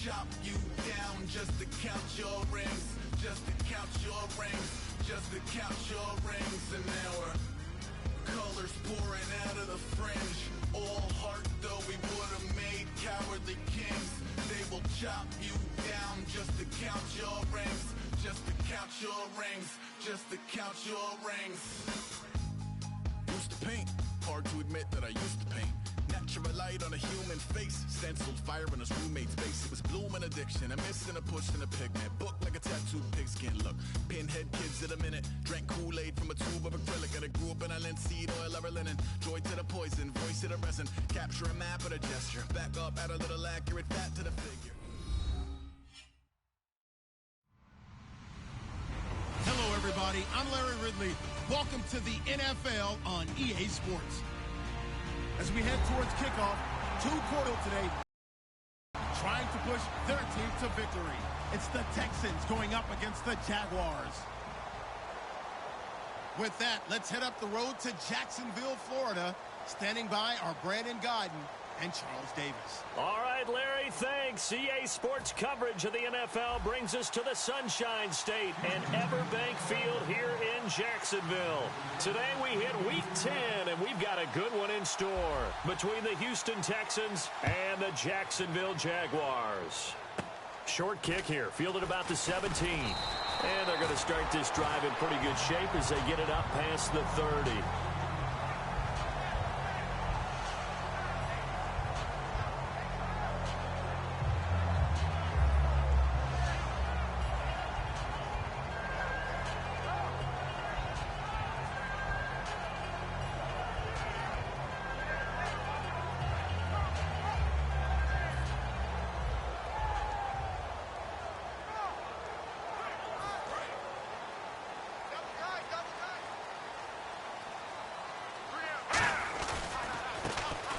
chop you down just to count your rings, just to count your rings, just to count your rings. And now we're colors pouring out of the fringe. All heart though we would have made cowardly kings. They will chop you down just to count your rings, just to count your rings, just to count your rings. Used to paint, hard to admit that I used to paint. Natural light on a human face, stenciled fire in his roommate's face. It was bloom and addiction, a miss and a push and a pigment. Book like a tattooed pigskin look. Pinhead kids in a minute. Drank Kool-Aid from a tube of acrylic. And I grew up in a linseed oil ever linen. Joy to the poison, voice to the resin. Capture a map with a gesture. Back up, add a little accurate fat to the figure. Hello, everybody. I'm Larry Ridley. Welcome to the NFL on EA Sports. As we head towards kickoff, two quarters today trying to push their team to victory. It's the Texans going up against the Jaguars. With that, let's head up the road to Jacksonville, Florida. Standing by are Brandon Godden and Charles Davis. All right, Larry, thanks. EA Sports coverage of the NFL brings us to the Sunshine State and Everbank Field here in Jacksonville. Today we hit Week 10, and we've got a good one in store between the Houston Texans and the Jacksonville Jaguars. Short kick here, fielded about the 17. And they're going to start this drive in pretty good shape as they get it up past the 30.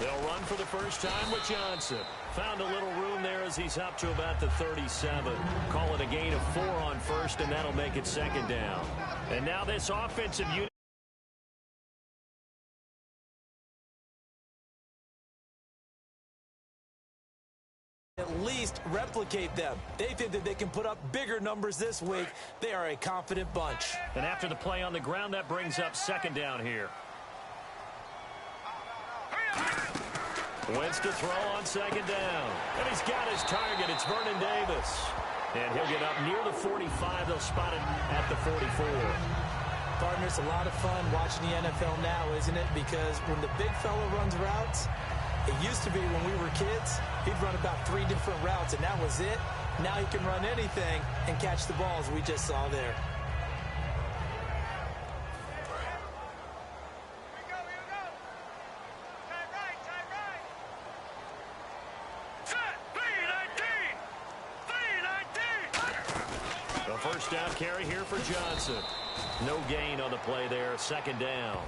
They'll run for the first time with Johnson. Found a little room there as he's up to about the 37. Call it a gain of 4 on first, and that'll make it second down. And now this offensive unit. At least replicate them. They think that they can put up bigger numbers this week. They are a confident bunch. And after the play on the ground, that brings up second down here. Wentz to throw on second down. And he's got his target. It's Vernon Davis. And he'll get up near the 45. They'll spot it at the 44. Partner, it's a lot of fun watching the NFL now, isn't it? Because when the big fella runs routes, it used to be when we were kids, he'd run about 3 different routes, and that was it. Now he can run anything and catch the balls we just saw there. First down carry here for Johnson. No gain on the play there. Second down.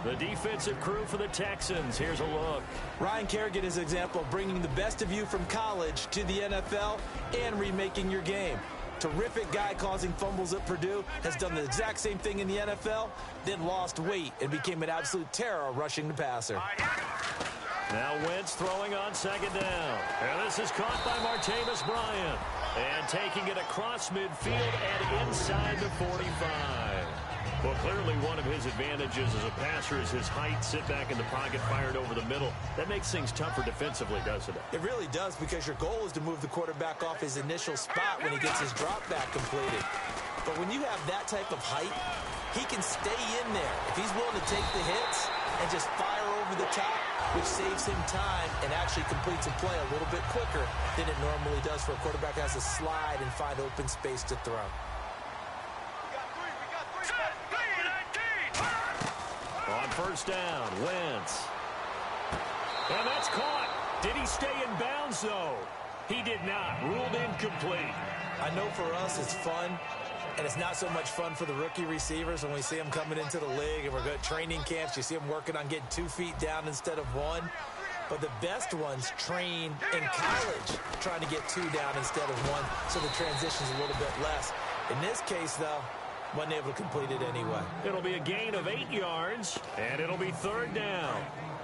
The defensive crew for the Texans. Here's a look. Ryan Kerrigan is an example of bringing the best of you from college to the NFL and remaking your game. Terrific guy causing fumbles at Purdue. Has done the exact same thing in the NFL, then lost weight and became an absolute terror rushing the passer. Now Wentz throwing on second down. And this is caught by Martavis Bryant. And taking it across midfield and inside the 45. Well, clearly one of his advantages as a passer is his height. Sit back in the pocket, fired over the middle. That makes things tougher defensively, doesn't it? It really does, because your goal is to move the quarterback off his initial spot when he gets his drop back completed. But when you have that type of height, he can stay in there. If he's willing to take the hits and just fire over the top, which saves him time and actually completes a play a little bit quicker than it normally does for a quarterback who has to slide and find open space to throw. On first down, Wentz. And that's caught. Did he stay in bounds, though? He did not. Ruled incomplete. I know for us it's fun, and it's not so much fun for the rookie receivers when we see them coming into the league and we're going to training camps. You see them working on getting 2 feet down instead of 1. But the best ones train in college trying to get 2 down instead of 1, so the transition's a little bit less. In this case, though, wasn't able to complete it anyway. It'll be a gain of 8 yards, and it'll be third down.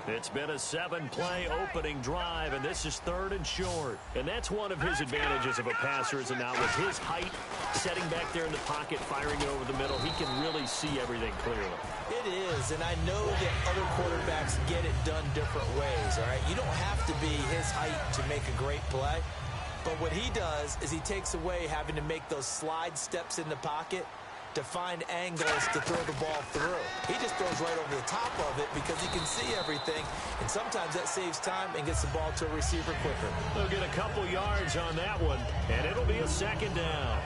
It's been a 7-play opening drive, and this is 3rd and short. And that's one of his advantages of a passer, is now with his height, setting back there in the pocket, firing it over the middle, he can really see everything clearly. It is, and I know that other quarterbacks get it done different ways, all right? You don't have to be his height to make a great play, but what he does is he takes away having to make those slide steps in the pocket to find angles to throw the ball through. He just throws right over the top of it because he can see everything, and sometimes that saves time and gets the ball to a receiver quicker. They'll get a couple yards on that one, and it'll be a 2nd down.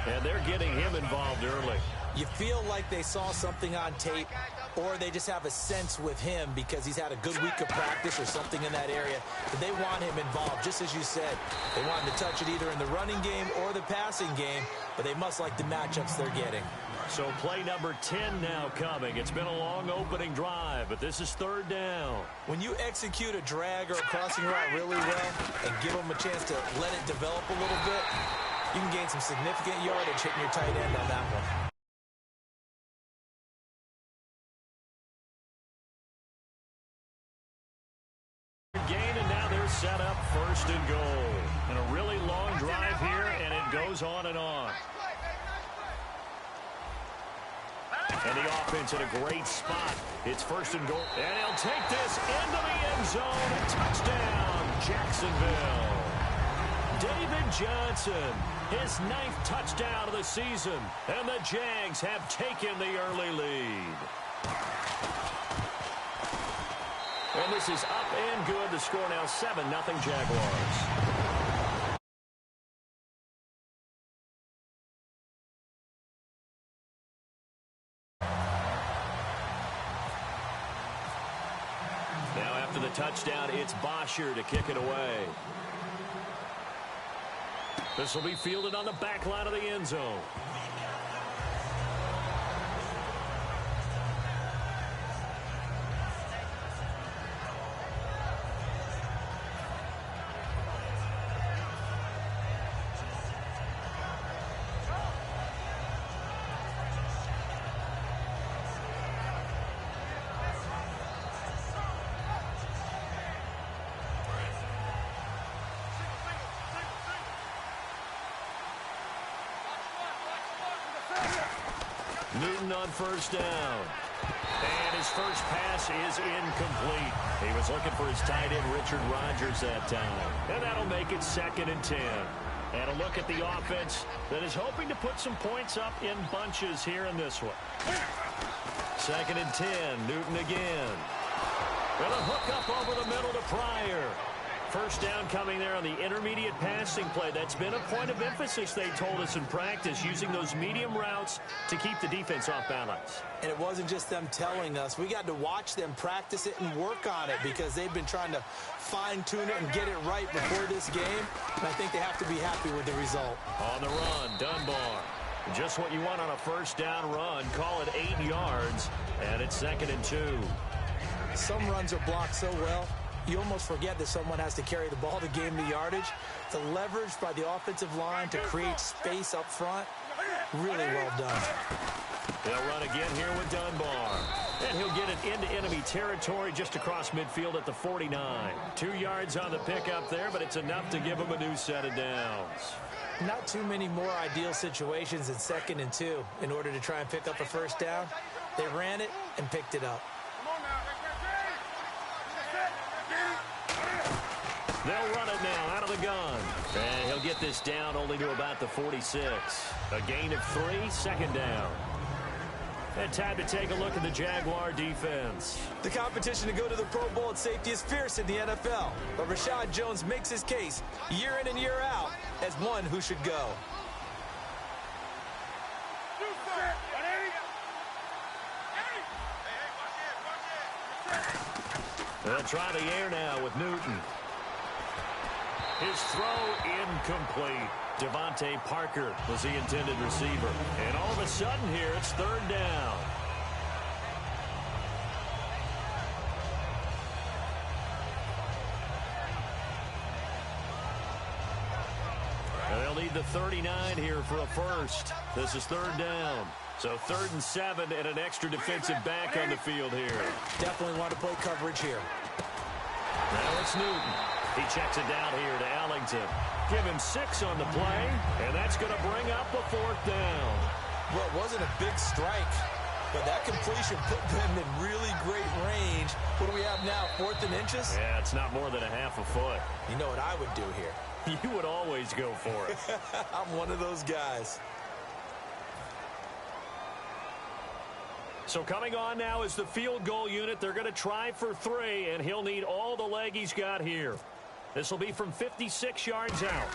And they're getting him involved early. You feel like they saw something on tape, or they just have a sense with him because he's had a good week of practice or something in that area, but they want him involved, just as you said. They want him to touch it either in the running game or the passing game, but they must like the matchups they're getting. So play number 10 now coming. It's been a long opening drive, but this is 3rd down. When you execute a drag or a crossing route really well and give them a chance to let it develop a little bit, you can gain some significant yardage hitting your tight end on that one. Gain, and now they're set up 1st and goal. And a really long drive here, and it goes on and on. And the offense in a great spot. It's 1st and goal. And he'll take this into the end zone. Touchdown, Jacksonville. David Johnson, his 9th touchdown of the season. And the Jags have taken the early lead. And this is up and good. The score now 7-0 Jaguars. Now after the touchdown, it's Bosher to kick it away. This will be fielded on the back line of the end zone. Newton on 1st down. And his first pass is incomplete. He was looking for his tight end, Richard Rodgers, that time. And that'll make it 2nd and 10. And a look at the offense that is hoping to put some points up in bunches here in this one. 2nd and 10, Newton again. And a hook up over the middle to Pryor. 1st down coming there on the intermediate passing play. That's been a point of emphasis, they told us in practice, using those medium routes to keep the defense off balance. And it wasn't just them telling us. We got to watch them practice it and work on it because they've been trying to fine-tune it and get it right before this game. And I think they have to be happy with the result. On the run, Dunbar. Just what you want on a 1st down run. Call it 8 yards, and it's 2nd and 2. Some runs are blocked so well, you almost forget that someone has to carry the ball to gain the yardage. The leverage by the offensive line to create space up front, really well done. They'll run again here with Dunbar. And he'll get it into enemy territory just across midfield at the 49. 2 yards on the pickup there, but it's enough to give him a new set of downs. Not too many more ideal situations in 2nd and 2 in order to try and pick up a 1st down. They ran it and picked it up. They'll run it now out of the gun. And he'll get this down only to about the 46. A gain of 3, 2nd down. And time to take a look at the Jaguar defense. The competition to go to the Pro Bowl at safety is fierce in the NFL. But Rashad Jones makes his case year in and year out as one who should go. They'll try the air now with Newton. His throw incomplete. Devontae Parker was the intended receiver. And all of a sudden here, it's 3rd down. And they'll need the 39 here for a first. This is 3rd down. So 3rd and 7 and an extra defensive back on the field here. Definitely want to play coverage here. Now it's Newton. He checks it down here to Ellington. Give him 6 on the play, and that's going to bring up a 4th down. Well, it wasn't a big strike, but that completion put them in really great range. What do we have now, 4th and inches? Yeah, it's not more than a half a foot. You know what I would do here? You would always go for it. I'm one of those guys. So coming on now is the field goal unit. They're going to try for 3, and he'll need all the leg he's got here. This will be from 56 yards out.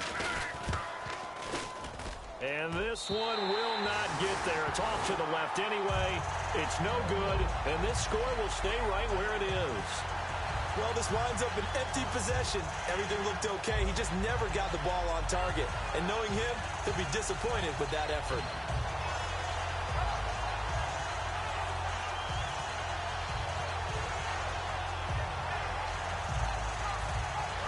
And this one will not get there. It's off to the left anyway. It's no good, and this score will stay right where it is. Well, this winds up an empty possession. Everything looked okay. He just never got the ball on target. And knowing him, he'll be disappointed with that effort.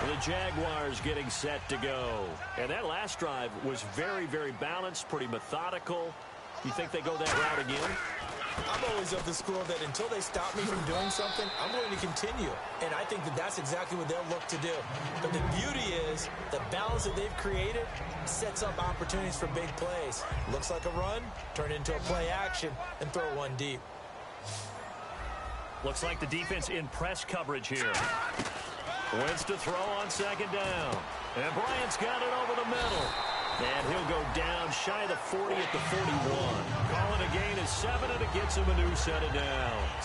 The Jaguars getting set to go. And that last drive was very, very balanced, pretty methodical. You think they go that route again? I'm always of the school that until they stop me from doing something, I'm going to continue. And I think that that's exactly what they'll look to do. But the beauty is the balance that they've created sets up opportunities for big plays. Looks like a run, turn into a play action, and throw one deep. Looks like the defense in press coverage here. Wins to throw on 2nd down. And Bryant's got it over the middle. And he'll go down shy of the 40 at the 41. Calling a gain of 7, and it gets him a new set of downs.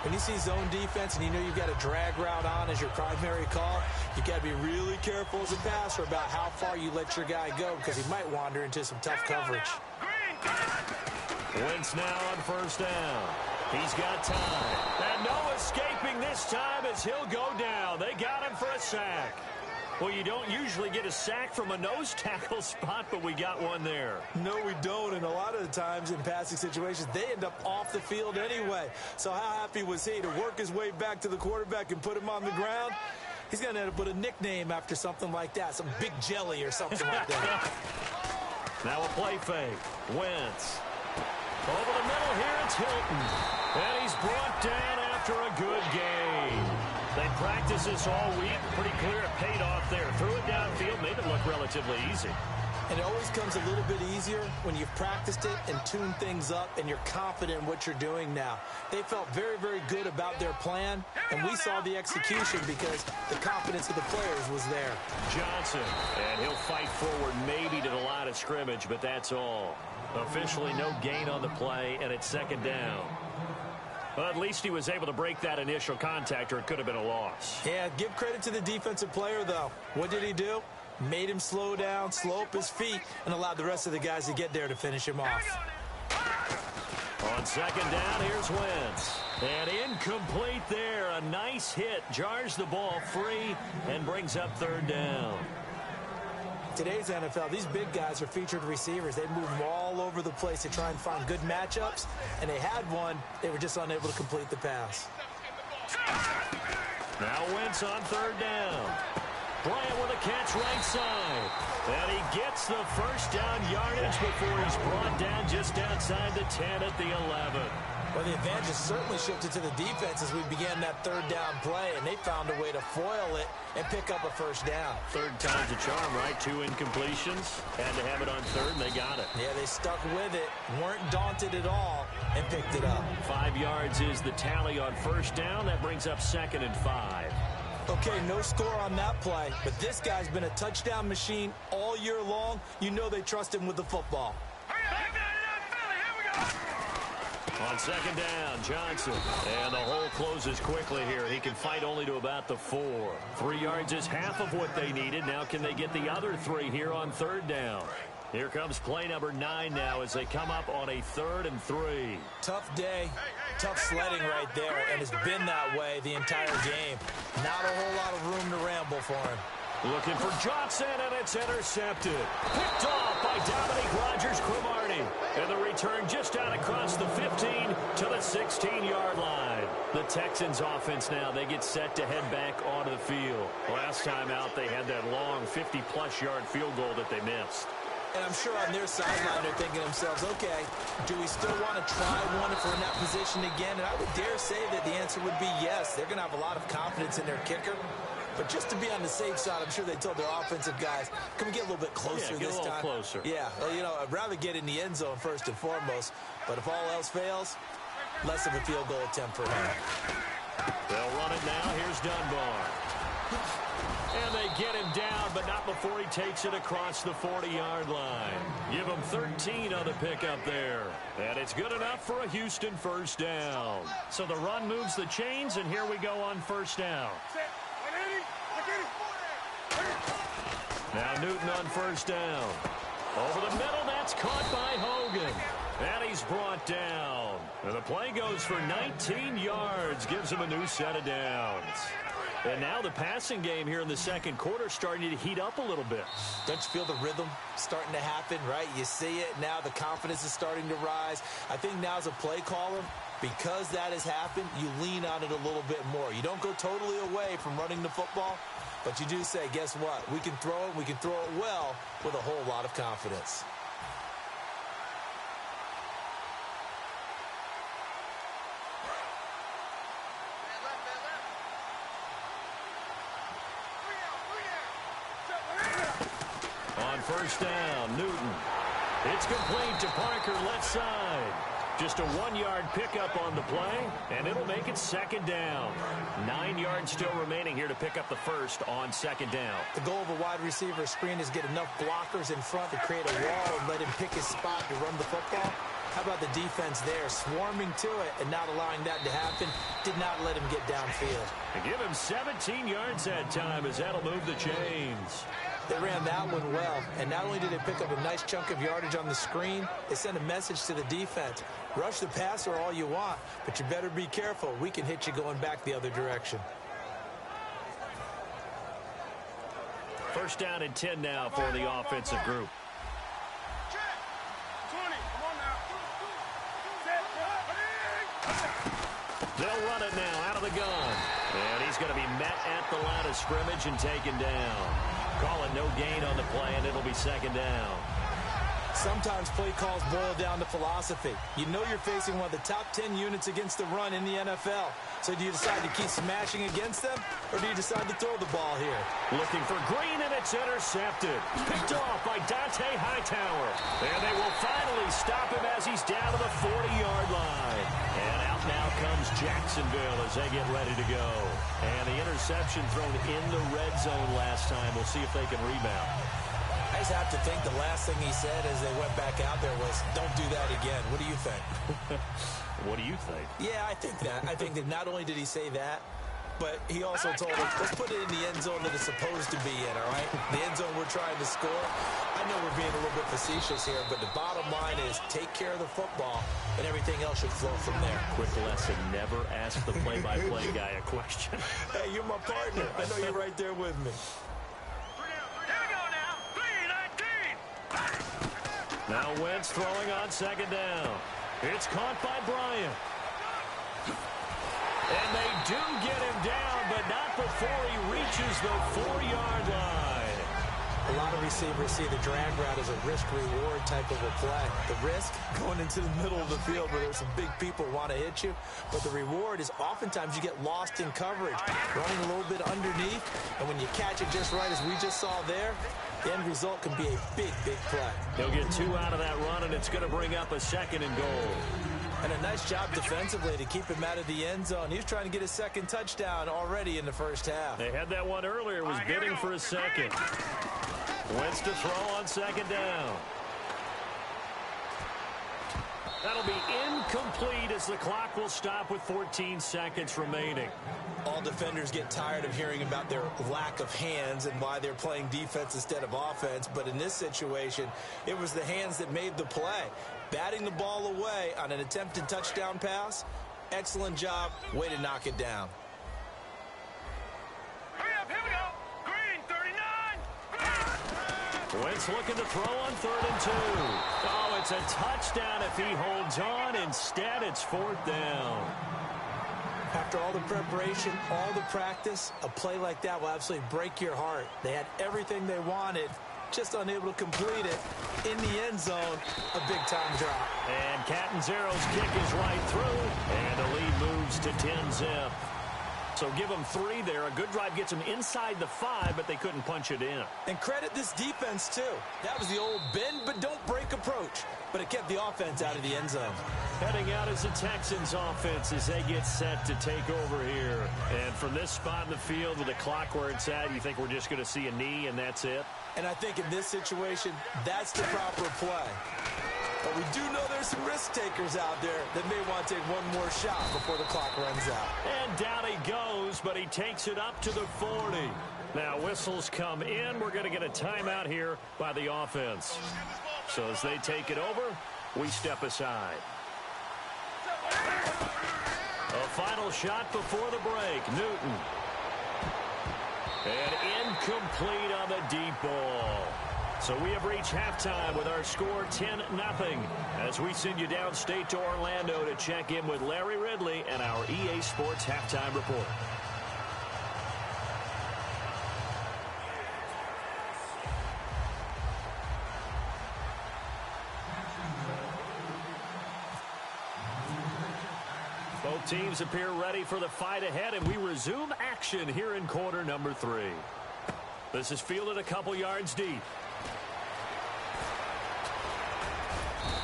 When you see zone defense and you know you've got a drag route on as your primary call, you've got to be really careful as a passer about how far you let your guy go because he might wander into some tough coverage. Wentz now on 1st down. He's got time. And no escaping this time as he'll go down. They got him for a sack. Well, you don't usually get a sack from a nose tackle spot, but we got one there. No, we don't, and a lot of the times in passing situations, they end up off the field anyway. So how happy was he to work his way back to the quarterback and put him on the ground? He's going to end up with a nickname after something like that, some Big Jelly or something like that. Now a play fake. Wentz. Over the middle here, it's Hilton. And he's brought down after a good game. They practiced this all week. Pretty clear it paid off there. Threw it downfield, made it look relatively easy. And it always comes a little bit easier when you've practiced it and tuned things up and you're confident in what you're doing now. They felt very, very good about their plan, and we saw the execution because the confidence of the players was there. Johnson, and he'll fight forward maybe to the line of scrimmage, but that's all. Officially no gain on the play, and it's 2nd down. Well, at least he was able to break that initial contact, or it could have been a loss. Yeah, give credit to the defensive player, though. What did he do? Made him slow down, slow up his feet, and allowed the rest of the guys to get there to finish him off. On 2nd down, here's Wentz. And incomplete there. A nice hit. Jars the ball free and brings up 3rd down. Today's NFL, these big guys are featured receivers. They move all over the place to try and find good matchups, and they had one. They were just unable to complete the pass. Now Wentz on 3rd down. Bryant with a catch right side. And he gets the 1st down yardage before he's brought down just outside the 10 at the 11. Well, the advantage certainly shifted to the defense as we began that 3rd down play, and they found a way to foil it and pick up a 1st down. 3rd time's a charm, right? 2 incompletions. Had to have it on 3rd, and they got it. Yeah, they stuck with it, weren't daunted at all, and picked it up. 5 yards is the tally on 1st down. That brings up 2nd and 5. Okay, no score on that play, but this guy's been a touchdown machine all year long. You know they trust him with the football. On 2nd down, Johnson. And the hole closes quickly here. He can fight only to about the 4. 3 yards is half of what they needed. Now can they get the other 3 here on 3rd down? Here comes play number 9 now as they come up on a 3rd and 3. Tough day, tough sledding right there, and it's been that way the entire game. Not a whole lot of room to ramble for him. Looking for Johnson, and it's intercepted. Picked off by Dominique Rodgers-Cromartie. And the return just out across the 15 to the 16-yard line. The Texans offense now, they get set to head back onto the field. Last time out, they had that long 50-plus yard field goal that they missed. And I'm sure on their sideline they're thinking to themselves, okay, do we still want to try one if we're in that position again? And I would dare say that the answer would be yes. They're going to have a lot of confidence in their kicker. But just to be on the safe side, I'm sure they told their offensive guys, can we get a little bit closer this time? Get a little closer. Yeah, well, you know, I'd rather get in the end zone first and foremost. But if all else fails, less of a field goal attempt for him. They'll run it now. Here's Dunbar. And they get him down, but not before he takes it across the 40-yard line. Give him 13 on the pickup there. And it's good enough for a Houston first down. So the run moves the chains, and here we go on first down. Now Newton on first down. Over the middle, that's caught by Hogan. And he's brought down. And the play goes for 19 yards, gives him a new set of downs. And now the passing game here in the second quarter starting to heat up a little bit. Don't you feel the rhythm starting to happen, right? You see it. Now the confidence is starting to rise. I think now as a play caller, because that has happened, you lean on it a little bit more. You don't go totally away from running the football, but you do say, guess what? We can throw it. We can throw it well with a whole lot of confidence. First down, Newton. It's complete to Parker, left side. Just a 1-yard pickup on the play, and it'll make it second down. 9 yards still remaining here to pick up the first on second down. The goal of a wide receiver screen is get enough blockers in front to create a wall and let him pick his spot to run the football. How about the defense there, swarming to it and not allowing that to happen? Did not let him get downfield. And give him 17 yards that time as that'll move the chains. They ran that one well, and not only did they pick up a nice chunk of yardage on the screen, they sent a message to the defense. Rush the passer all you want, but you better be careful. We can hit you going back the other direction. First down and 10 now for the offensive group. They'll run it now out of the gun. And he's going to be met at the line of scrimmage and taken down. Call it no gain on the play, and it'll be second down. Sometimes play calls boil down to philosophy. You know you're facing one of the top 10 units against the run in the NFL. So do you decide to keep smashing against them, or do you decide to throw the ball here? Looking for Green, and it's intercepted. Picked off by Dante Hightower. And they will finally stop him as he's down to the 40-yard line. And out now comes Jacksonville as they get ready to go. And the interception thrown in the red zone last time. We'll see if they can rebound. I just have to think the last thing he said as they went back out there was, don't do that again. What do you think? What do you think? Yeah, I think that. I think that not only did he say that, but he also told us, let's put it in the end zone that it's supposed to be in, all right? The end zone we're trying to score. I know we're being a little bit facetious here, but the bottom line is take care of the football, and everything else should flow from there. Quick lesson, never ask the play-by-play guy a question. Hey, you're my partner. I know you're right there with me. Now Wentz throwing on second down. It's caught by Bryant. And they do get him down, but not before he reaches the 4-yard line. A lot of receivers see the drag route as a risk-reward type of a play. The risk, going into the middle of the field where there's some big people who want to hit you. But the reward is oftentimes you get lost in coverage, running a little bit underneath. And when you catch it just right, as we just saw there, the end result can be a big, big play. He'll get 2 out of that run, and it's going to bring up a second and goal. And a nice job defensively to keep him out of the end zone. He was trying to get his second touchdown already in the first half. They had that one earlier, was bidding for a second. Wentz to throw on second down. That'll be incomplete as the clock will stop with 14 seconds remaining. All defenders get tired of hearing about their lack of hands and why they're playing defense instead of offense. But in this situation, it was the hands that made the play. Batting the ball away on an attempted touchdown pass. Excellent job. Way to knock it down. Hurry up, here we go. Green, 39. Wentz looking to throw on 3rd and 2. Oh, it's a touchdown if he holds on. Instead, it's 4th down. After all the preparation, all the practice, a play like that will absolutely break your heart. They had everything they wanted, just unable to complete it. In the end zone, a big-time drop. And Catanzaro's kick is right through, and the lead moves to 10-zip. So give them 3 there. A good drive gets them inside the 5, but they couldn't punch it in. And credit this defense, too. That was the old bend but don't break approach, but it kept the offense out of the end zone. Heading out is the Texans offense as they get set to take over here. And from this spot in the field with the clock where it's at, you think we're just going to see a knee and that's it? And I think in this situation, that's the proper play. But we do know there's some risk takers out there that may want to take one more shot before the clock runs out. And down he goes, but he takes it up to the 40. Now whistles come in. We're going to get a timeout here by the offense. So as they take it over, we step aside. A final shot before the break. Newton. And incomplete on the deep ball. So we have reached halftime with our score 10-0 as we send you downstate to Orlando to check in with Larry Ridley and our EA Sports Halftime Report. Both teams appear ready for the fight ahead, and we resume action here in quarter number 3. This is fielded a couple yards deep.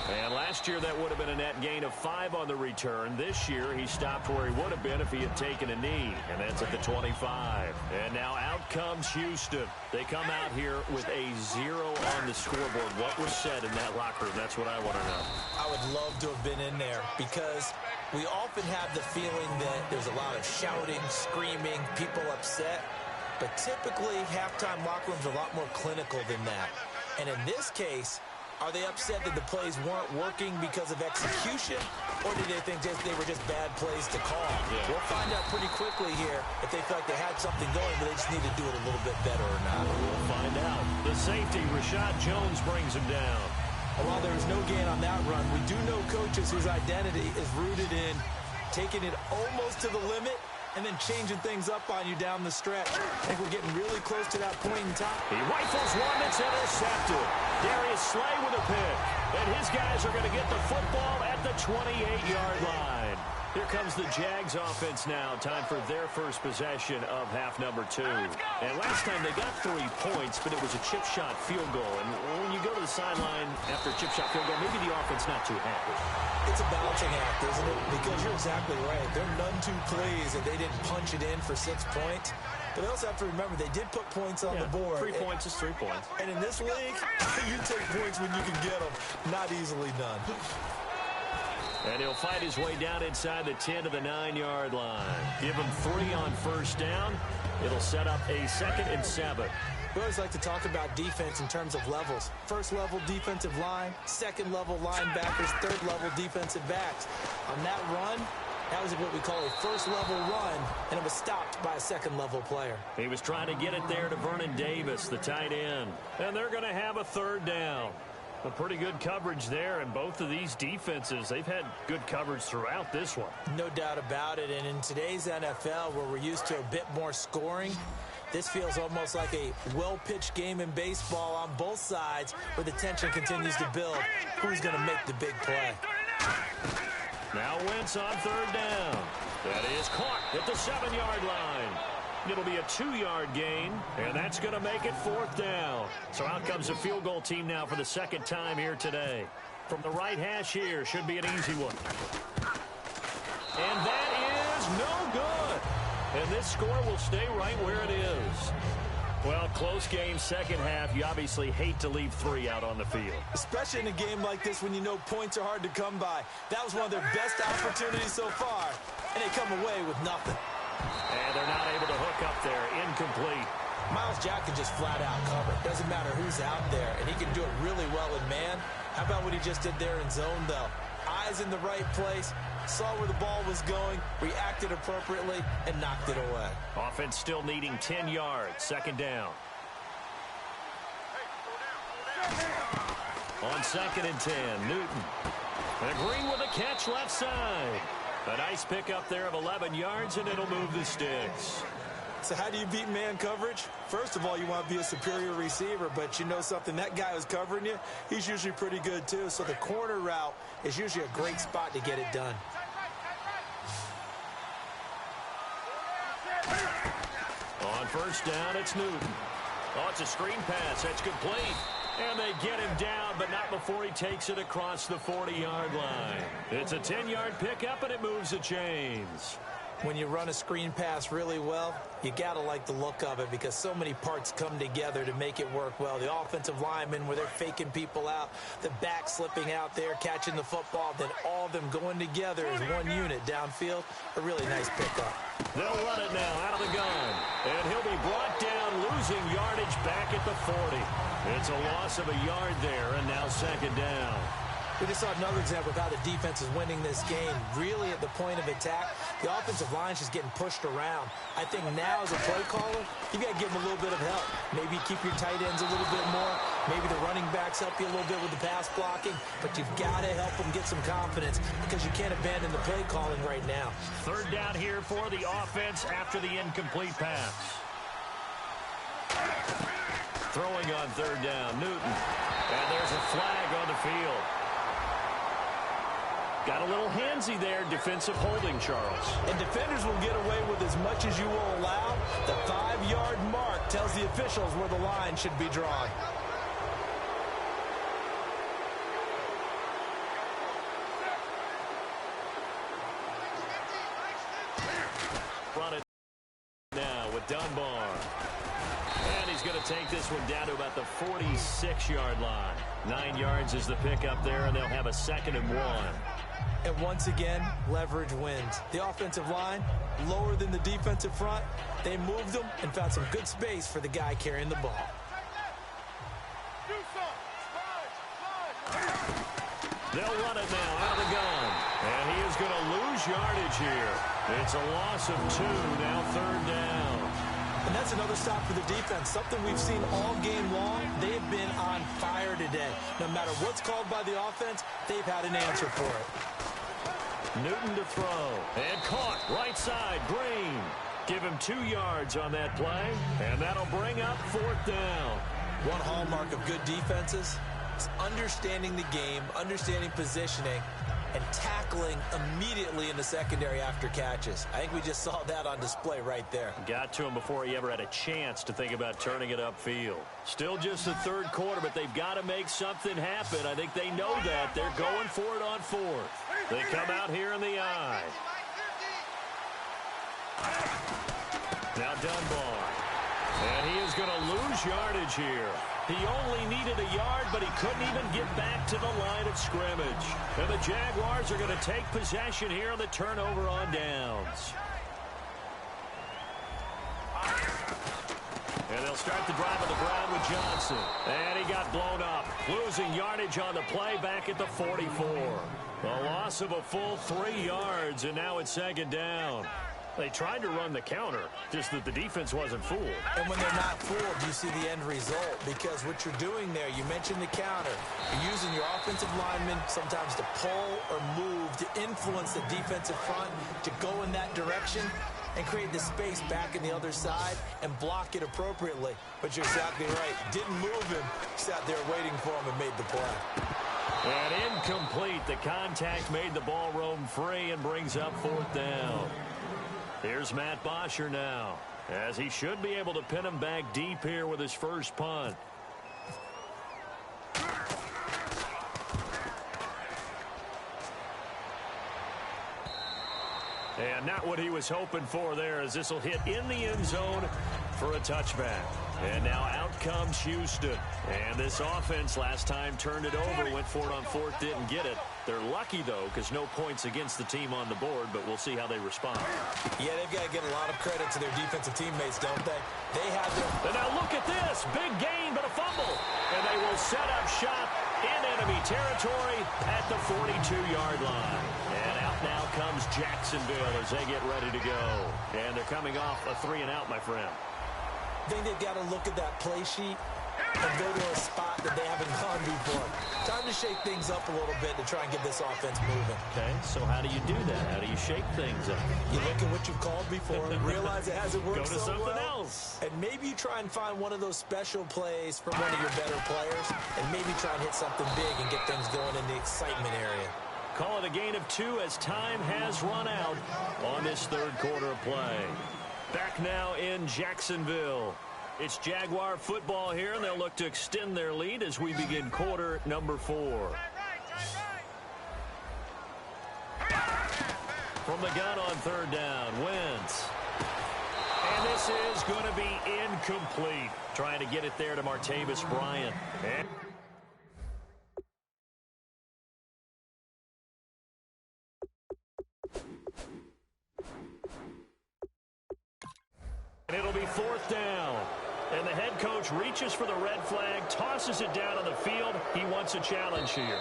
And last year that would have been a net gain of 5 on the return. This year he stopped where he would have been if he had taken a knee, and that's at the 25. And now out comes Houston. They come out here with a 0 on the scoreboard. What was said in that locker room? That's what I want to know. I would love to have been in there because we often have the feeling that there's a lot of shouting, screaming, people upset. But typically halftime locker rooms are a lot more clinical than that. And in this case, are they upset that the plays weren't working because of execution, or did they think they were just bad plays to call? Yeah. We'll find out pretty quickly here if they felt like they had something going, but they just need to do it a little bit better or not. We'll find out. The safety, Rashad Jones, brings him down. And while there was no gain on that run, we do know coaches whose identity is rooted in taking it almost to the limit and then changing things up on you down the stretch. I think we're getting really close to that point in time. He rifles one that's intercepted. Darius Slay with a pick. And his guys are going to get the football at the 28-yard line. Here comes the Jags offense now. Time for their first possession of half number 2. And last time they got 3 points, but it was a chip shot field goal. And when you go to the sideline after a chip shot field goal, maybe the offense not too happy. It's a balancing act, isn't it? Because you're exactly right. They're none too pleased that they didn't punch it in for 6 points. But they also have to remember they did put points on the board. 3 points is 3 points. And in this league, you take points when you can get them. Not easily done. And he'll fight his way down inside the 10 to the 9-yard line. Give him 3 on first down. It'll set up a 2nd and 7. We always like to talk about defense in terms of levels. First level defensive line, second level linebackers, third level defensive backs. On that run, that was what we call a first level run, and it was stopped by a second level player. He was trying to get it there to Vernon Davis, the tight end. And they're going to have a 3rd down. A pretty good coverage there, and both of these defenses, they've had good coverage throughout this one. No doubt about it, and in today's NFL, where we're used to a bit more scoring, this feels almost like a well-pitched game in baseball on both sides where the tension continues to build. Who's going to make the big play? Now Wentz on 3rd down. That is caught at the 7-yard line. It'll be a 2-yard gain, and that's going to make it 4th down. So out comes the field goal team now for the 2nd time here today. From the right hash here, should be an easy one. And that is no good. And this score will stay right where it is. Well, close game, second half. You obviously hate to leave 3 out on the field. Especially in a game like this when you know points are hard to come by. That was one of their best opportunities so far, and they come away with nothing. And they're not able to hook up there. Incomplete. Miles Jack can just flat out cover. Doesn't matter who's out there, and he can do it really well in man. How about what he just did there in zone, though? Eyes in the right place, saw where the ball was going, reacted appropriately, and knocked it away. Offense still needing 10 yards. 2nd down. On 2nd and 10, Newton. And Green with a catch left side. A nice pickup there of 11 yards, and it'll move the sticks. So how do you beat man coverage? First of all, you want to be a superior receiver, but you know something, that guy who's covering you, he's usually pretty good too. So the corner route is usually a great spot to get it done. On first down, it's Newton. Oh, it's a screen pass. That's complete. And they get him down, but not before he takes it across the 40-yard line. It's a 10-yard pickup, and it moves the chains. When you run a screen pass really well, you got to like the look of it because so many parts come together to make it work well. The offensive linemen, where they're faking people out, the back slipping out there, catching the football, then all of them going together as one unit downfield. A really nice pickup. They'll run it now out of the gun. And he'll be brought down, losing yardage back at the 40. It's a loss of a yard there, and now second down. We just saw another example of how the defense is winning this game. Really at the point of attack, the offensive line is just getting pushed around. I think now as a play caller, you got to give them a little bit of help. Maybe keep your tight ends a little bit more. Maybe the running backs help you a little bit with the pass blocking. But you've got to help them get some confidence because you can't abandon the play calling right now. Third down here for the offense after the incomplete pass. Throwing on third down, Newton. And there's a flag on the field. Got a little handsy there, defensive holding, Charles. And defenders will get away with as much as you will allow. The 5-yard mark tells the officials where the line should be drawn. Run it now with Dunbar. And he's going to take this one down to about the 46-yard line. 9 yards is the pickup there, and they'll have a 2nd and 1. And once again, leverage wins. The offensive line, lower than the defensive front. They moved them and found some good space for the guy carrying the ball. They'll run it now out of the gun. And he is going to lose yardage here. It's a loss of 2, now third down. And that's another stop for the defense. Something we've seen all game long. They've been on fire today. No matter what's called by the offense, they've had an answer for it. Newton to throw. And caught right side, Green. Give him 2 yards on that play. And that'll bring up 4th down. One hallmark of good defenses is understanding the game, understanding positioning, and tackling immediately in the secondary after catches. I think we just saw that on display right there. Got to him before he ever had a chance to think about turning it upfield. Still just the third quarter, but they've got to make something happen. I think they know that. They're going for it on 4th. They come out here in the eye. Now Dunbar. And he is going to lose yardage here. He only needed a yard, but he couldn't even get back to the line of scrimmage. And the Jaguars are going to take possession here on the turnover on downs. And they'll start the drive on the ground with Johnson. And he got blown up. Losing yardage on the play back at the 44. A loss of a full 3 yards, and now it's 2nd down. They tried to run the counter, just that the defense wasn't fooled. And when they're not fooled, you see the end result. Because what you're doing there, you mentioned the counter. You're using your offensive linemen sometimes to pull or move, to influence the defensive front, to go in that direction and create the space back in the other side and block it appropriately. But you're exactly right. Didn't move him. Sat there waiting for him and made the play. And incomplete. The contact made the ball roam free and brings up 4th down. Here's Matt Bosher now, as he should be able to pin him back deep here with his first punt. And not what he was hoping for there, as this will hit in the end zone for a touchback. And now out comes Houston. And this offense last time turned it over, went for it on 4th, didn't get it. They're lucky, though, because no points against the team on the board, but we'll see how they respond. Yeah, they've got to give a lot of credit to their defensive teammates, don't they? They have their... And now look at this. Big gain, but a fumble. And they will set up shop in enemy territory at the 42-yard line. And out now comes Jacksonville as they get ready to go. And they're coming off a 3-and-out, my friend. I think they've got to look at that play sheet and go to a spot that they haven't gone before. Time to shake things up a little bit to try and get this offense moving. Okay, so how do you do that? How do you shake things up? You look at what you've called before, realize it hasn't worked Go to so something well, else. and maybe you try and find one of those special plays from one of your better players, and maybe try and hit something big and get things going in the excitement area. Call it a gain of 2 as time has run out on this third quarter of play. Back now in Jacksonville. It's Jaguar football here, and they'll look to extend their lead as we begin quarter number 4. From the gun on third down, Wentz. And this is going to be incomplete. Trying to get it there to Martavis Bryant. And it'll be fourth down. And the head coach reaches for the red flag, tosses it down on the field. He wants a challenge here.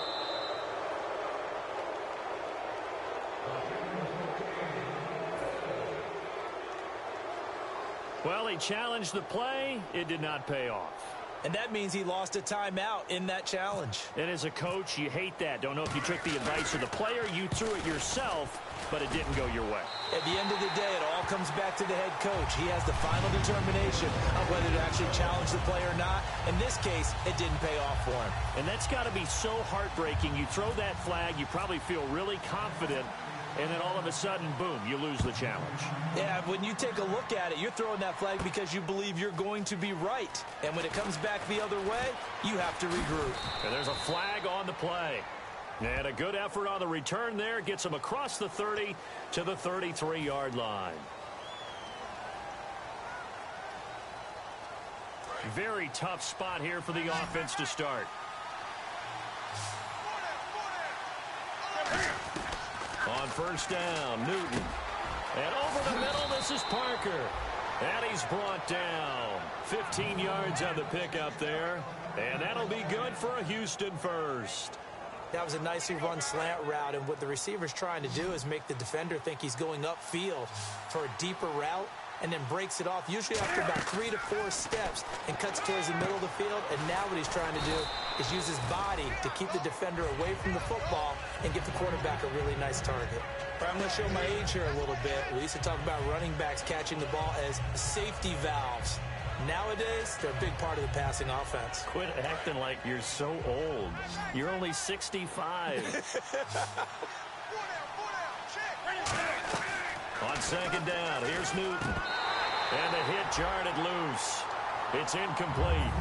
Well, he challenged the play. It did not pay off. And that means he lost a timeout in that challenge. And as a coach, you hate that. Don't know if you took the advice of the player. You threw it yourself, but it didn't go your way. At the end of the day, it all comes back to the head coach. He has the final determination of whether to actually challenge the play or not. In this case, it didn't pay off for him. And that's got to be so heartbreaking. You throw that flag, you probably feel really confident, and then all of a sudden, boom, you lose the challenge. Yeah, when you take a look at it, you're throwing that flag because you believe you're going to be right. And when it comes back the other way, you have to regroup. And there's a flag on the play. And a good effort on the return there gets him across the 30 to the 33-yard line. Very tough spot here for the offense to start. On first down, Newton. And over the middle, this is Parker. And he's brought down. 15 yards on the pickup there. And that'll be good for a Houston first. That was a nicely run slant route, and what the receiver's trying to do is make the defender think he's going upfield for a deeper route, and then breaks it off, usually after about 3 to 4 steps, and cuts towards the middle of the field. And now what he's trying to do is use his body to keep the defender away from the football and give the quarterback a really nice target. But I'm going to show my age here a little bit. We used to talk about running backs catching the ball as safety valves. Nowadays, they're a big part of the passing offense. Quit acting like you're so old. You're only 65. On second down, here's Newton. And the hit jarred it loose. It's incomplete.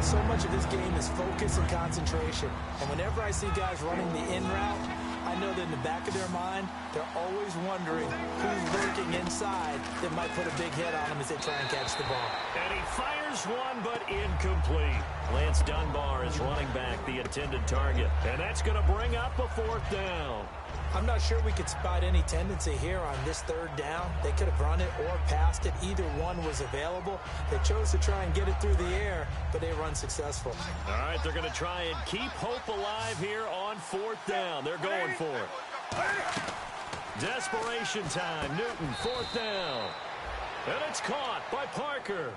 So much of this game is focus and concentration. And whenever I see guys running the in route, I know that in the back of their mind, they're always wondering who's lurking inside that might put a big hit on them as they try and catch the ball. And he fires one, but incomplete. Lance Dunbar is running back the intended target. And that's going to bring up a fourth down. I'm not sure we could spot any tendency here on this third down. They could have run it or passed it. Either one was available. They chose to try and get it through the air, but they were unsuccessful. All right, they're going to try and keep hope alive here on fourth down. They're going for it. Desperation time. Newton, fourth down. And it's caught by Parker.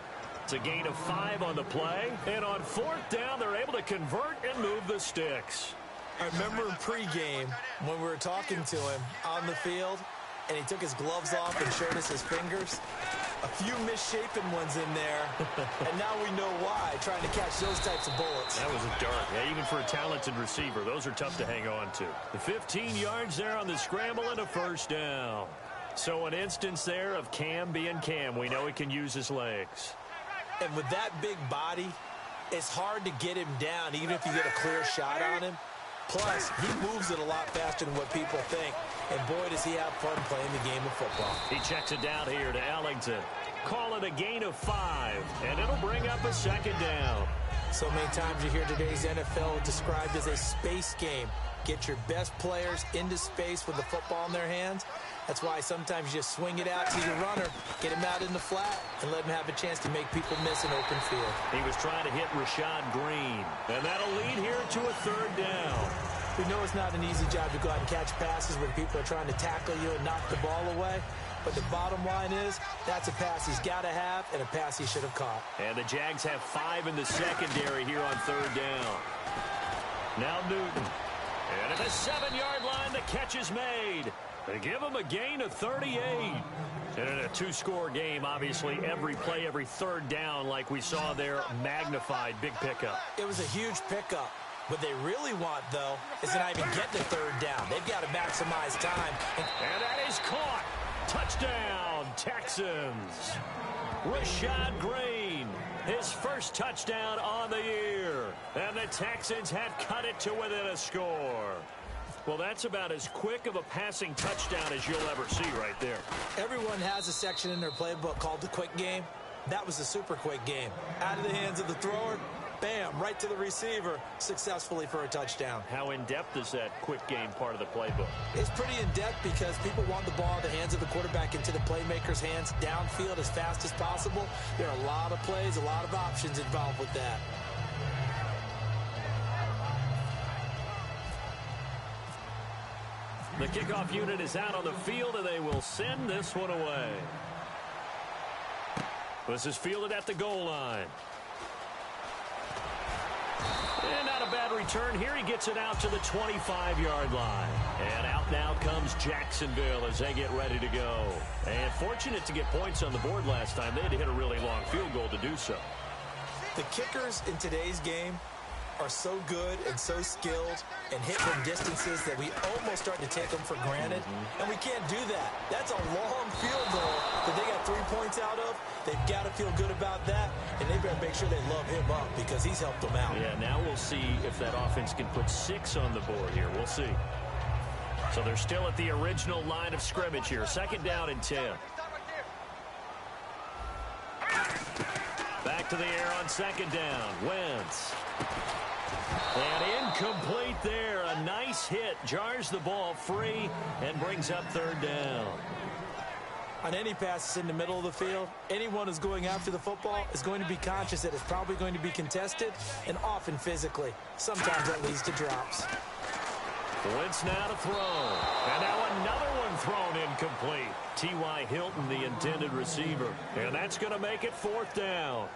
It's a gain of 5 on the play. And on fourth down, they're able to convert and move the sticks. I remember in pregame when we were talking to him on the field, and he took his gloves off and showed us his fingers. A few misshapen ones in there, and now we know why, trying to catch those types of bullets. That was a dart. Yeah, even for a talented receiver, those are tough to hang on to. The 15 yards there on the scramble and a first down. So an instance there of Cam being Cam. We know he can use his legs. And with that big body, it's hard to get him down, even if you get a clear shot on him. Plus, he moves it a lot faster than what people think. And boy, does he have fun playing the game of football. He checks it down here to Ellington. Call it a gain of 5, and it'll bring up a second down. So many times you hear today's NFL described as a space game. Get your best players into space with the football in their hands. That's why sometimes you just swing it out to your runner, get him out in the flat, and let him have a chance to make people miss an open field. He was trying to hit Rashad Green, and that'll lead here to a third down. We know it's not an easy job to go out and catch passes when people are trying to tackle you and knock the ball away. But the bottom line is, that's a pass he's got to have and a pass he should have caught. And the Jags have 5 in the secondary here on 3rd down. Now Newton. And at the 7-yard line, the catch is made. They give him a gain of 38. And in a 2-score game, obviously, every play, every 3rd down, like we saw there, magnified, big pickup. It was a huge pickup. What they really want, though, is to not even get to 3rd down. They've got to maximize time. And that is caught. Touchdown, Texans. Rashad Green, his first touchdown on the year. And the Texans had cut it to within a score. Well, that's about as quick of a passing touchdown as you'll ever see right there. Everyone has a section in their playbook called the quick game. That was the super quick game. Out of the hands of the thrower, bam, right to the receiver, successfully for a touchdown. How in-depth is that quick game part of the playbook? It's pretty in-depth because people want the ball in the hands of the quarterback into the playmaker's hands downfield as fast as possible. There are a lot of plays, a lot of options involved with that. The kickoff unit is out on the field, and they will send this one away. This is fielded at the goal line. And not a bad return here. He gets it out to the 25-yard line. And out now comes Jacksonville as they get ready to go. And fortunate to get points on the board last time. They had to hit a really long field goal to do so. The kickers in today's game are so good and so skilled and hit from distances that we almost start to take them for granted. And we can't do that. That's a long field goal that they got 3 points out of. They've got to feel good about that, and they better make sure they love him up because he's helped them out. Yeah, now we'll see if that offense can put 6 on the board here. We'll see. So they're still at the original line of scrimmage here. 2nd down and 10. Back to the air on 2nd down. Wentz. And incomplete there. A nice hit. Jars the ball free and brings up 3rd down. On any passes in the middle of the field, anyone who's going after the football is going to be conscious that it's probably going to be contested and often physically. Sometimes that leads to drops. Wentz now to throw. And now another one thrown incomplete. T.Y. Hilton, the intended receiver. And that's going to make it 4th down.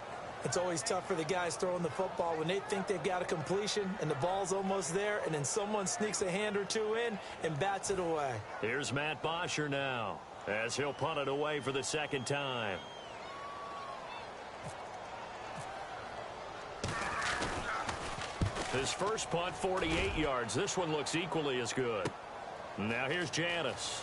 It's always tough for the guys throwing the football when they think they've got a completion and the ball's almost there, and then someone sneaks a hand or two in and bats it away. Here's Matt Bosher now as he'll punt it away for the 2nd time. His first punt, 48 yards. This one looks equally as good. Now here's Janis.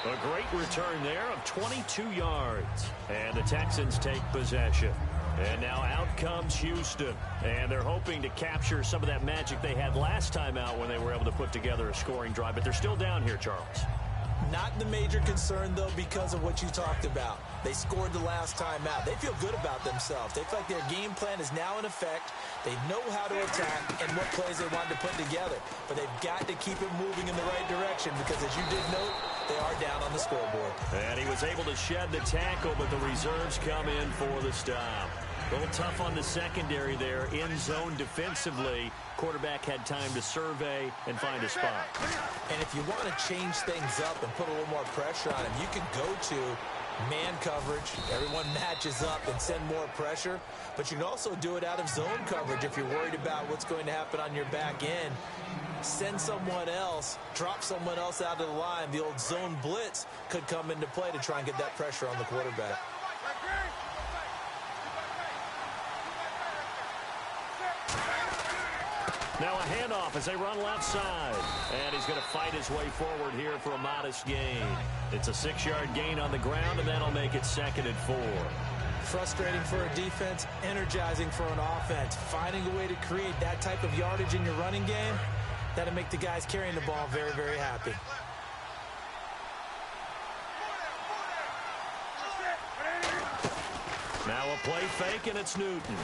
A great return there of 22 yards. And the Texans take possession. And now out comes Houston. And they're hoping to capture some of that magic they had last time out when they were able to put together a scoring drive. But they're still down here, Charles. Not the major concern, though, because of what you talked about. They scored the last time out. They feel good about themselves. They feel like their game plan is now in effect. They know how to attack and what plays they want to put together. But they've got to keep it moving in the right direction because, as you did note, they are down on the scoreboard. And he was able to shed the tackle, but the reserves come in for the stop. A little tough on the secondary there. In zone defensively. Quarterback had time to survey and find a spot. And if you want to change things up and put a little more pressure on him, you can go to man coverage. Everyone matches up and send more pressure. But you can also do it out of zone coverage if you're worried about what's going to happen on your back end. Send someone else, drop someone else out of the line. The old zone blitz could come into play to try and get that pressure on the quarterback. Now a handoff as they run left side. And he's going to fight his way forward here for a modest gain. It's a 6-yard gain on the ground, and that'll make it 2nd and 4. Frustrating for a defense, energizing for an offense. Finding a way to create that type of yardage in your running game, that'll make the guys carrying the ball very, very happy. Now a play fake, and it's Newton.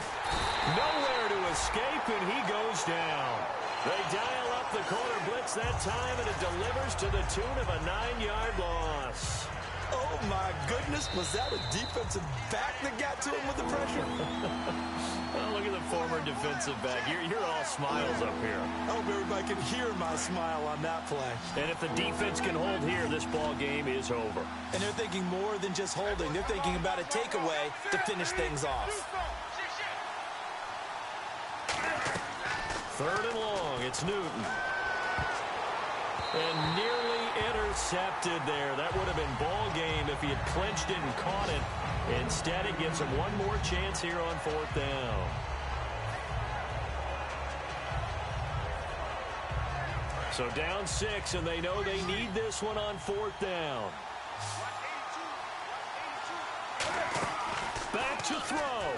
Nowhere to escape, and he goes down. They dial up the corner blitz that time, and it delivers to the tune of a 9-yard loss. Oh, my goodness. Was that a defensive back that got to him with the pressure? Well, look at the former defensive back. You're all smiles up here. I hope everybody can hear my smile on that play. And if the defense can hold here, this ball game is over. And they're thinking more than just holding. They're thinking about a takeaway to finish things off. 3rd and long. It's Newton. And nearly intercepted there. That would have been ball game if he had clinched it and caught it. Instead, it gives him one more chance here on 4th down. So down 6, and they know they need this one on 4th down. Back to throw.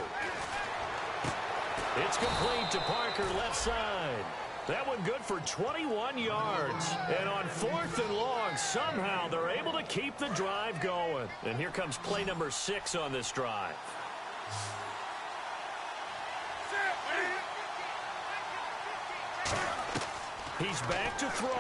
It's complete to Parker, left side. That one good for 21 yards. And on 4th and long, somehow they're able to keep the drive going. And here comes play number 6 on this drive. He's back to throw.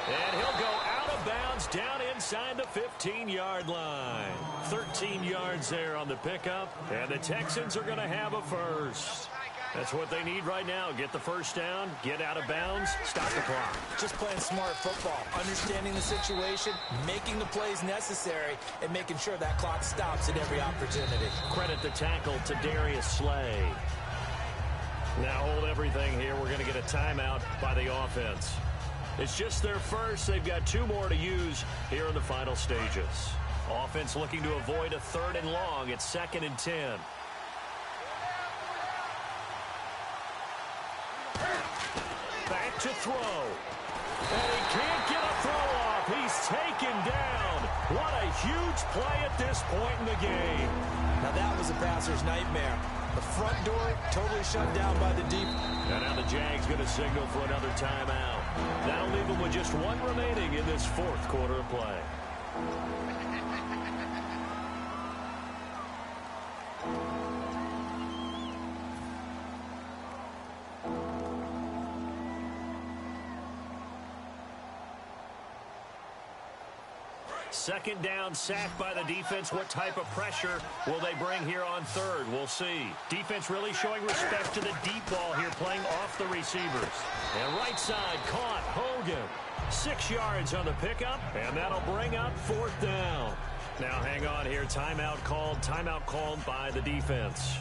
And he'll go out of bounds down inside the 15-yard line. 13 yards there on the pickup. And the Texans are going to have a first. That's what they need right now. Get the first down, get out of bounds, stop the clock. Just playing smart football, understanding the situation, making the plays necessary, and making sure that clock stops at every opportunity. Credit the tackle to Darius Slay. Now hold everything here. We're going to get a timeout by the offense. It's just their first. They've got 2 more to use here in the final stages. Offense looking to avoid a 3rd and long. It's 2nd and 10. Back to throw. And he can't get a throw off. He's taken down. What a huge play at this point in the game. Now that was a passer's nightmare. The front door totally shut down by the deep. And now the Jags going to signal for another timeout. That'll leave them with just 1 remaining in this 4th quarter of play. Second down, sacked by the defense. What type of pressure will they bring here on 3rd? We'll see. Defense really showing respect to the deep ball here, playing off the receivers. And right side caught. Hogan. 6 yards on the pickup, and that'll bring up 4th down. Now hang on here. Timeout called by the defense.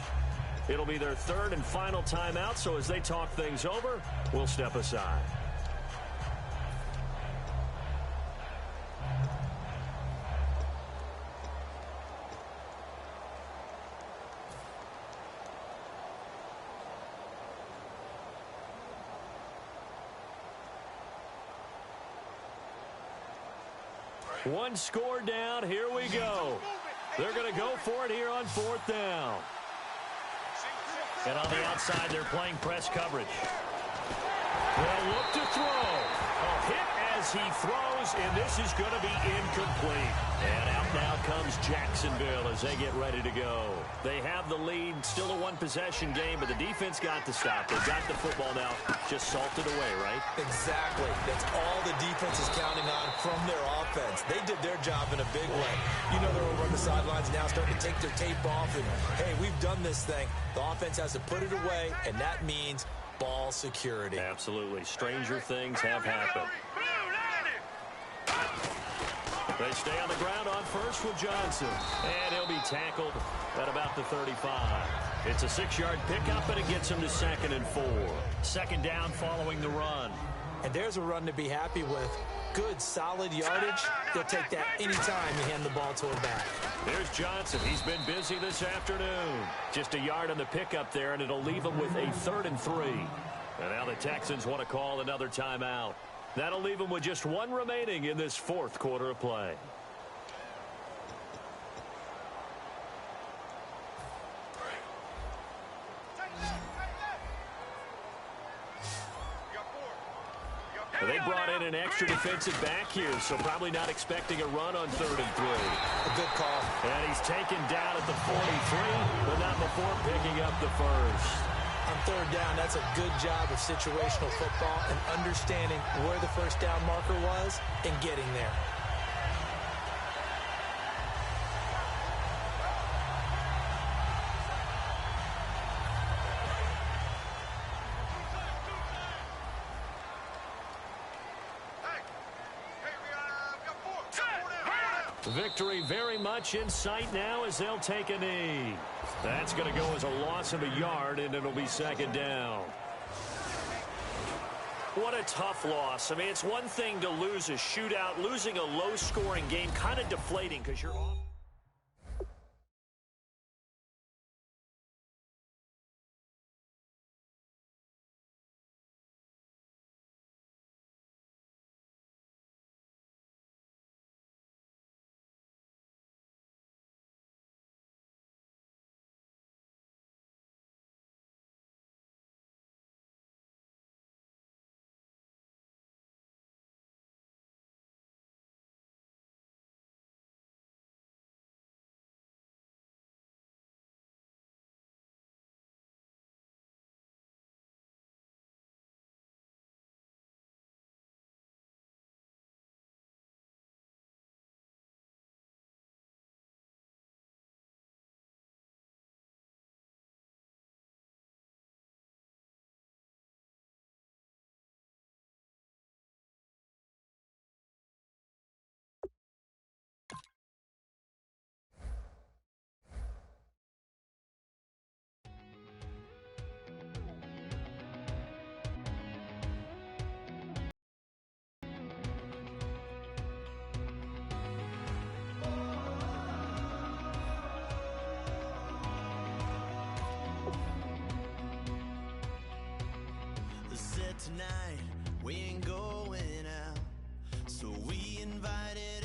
It'll be their 3rd and final timeout, so as they talk things over, we'll step aside. One score down. Here we go. They're going to go for it here on 4th down. And on the outside, they're playing press coverage. They'll look to throw. A hit as he throws, and this is going to be incomplete. And out now comes Jacksonville as they get ready to go. They have the lead, still a 1-possession game, but the defense got to stop. They got the football now, just salted away, right? Exactly. That's all the defense is counting on from their offense. They did their job in a big way. You know they're over on the sidelines now starting to take their tape off, and, hey, we've done this thing. The offense has to put it away, and that means ball security. Absolutely. Stranger things have happened. They stay on the ground on first with Johnson. And he'll be tackled at about the 35. It's a 6-yard pickup, and it gets him to 2nd and 4. 2nd down following the run. And there's a run to be happy with. Good, solid yardage. They'll take that anytime you hand the ball to a back. There's Johnson. He's been busy this afternoon. Just a yard on the pickup there, and it'll leave him with a 3rd and 3. And now the Texans want to call another timeout. That'll leave them with just 1 remaining in this 4th quarter of play. They brought in an extra defensive back here, so probably not expecting a run on 3rd and 3. A good call. And he's taken down at the 43, but not before picking up the first. On third down, that's a good job of situational football and understanding where the first down marker was and getting there. Victory very much in sight now as they'll take a knee. That's going to go as a loss of a yard, and it'll be second down. What a tough loss. I mean, it's one thing to lose a shootout. Losing a low-scoring game, kind of deflating because you're off. Tonight we ain't going out, so we invited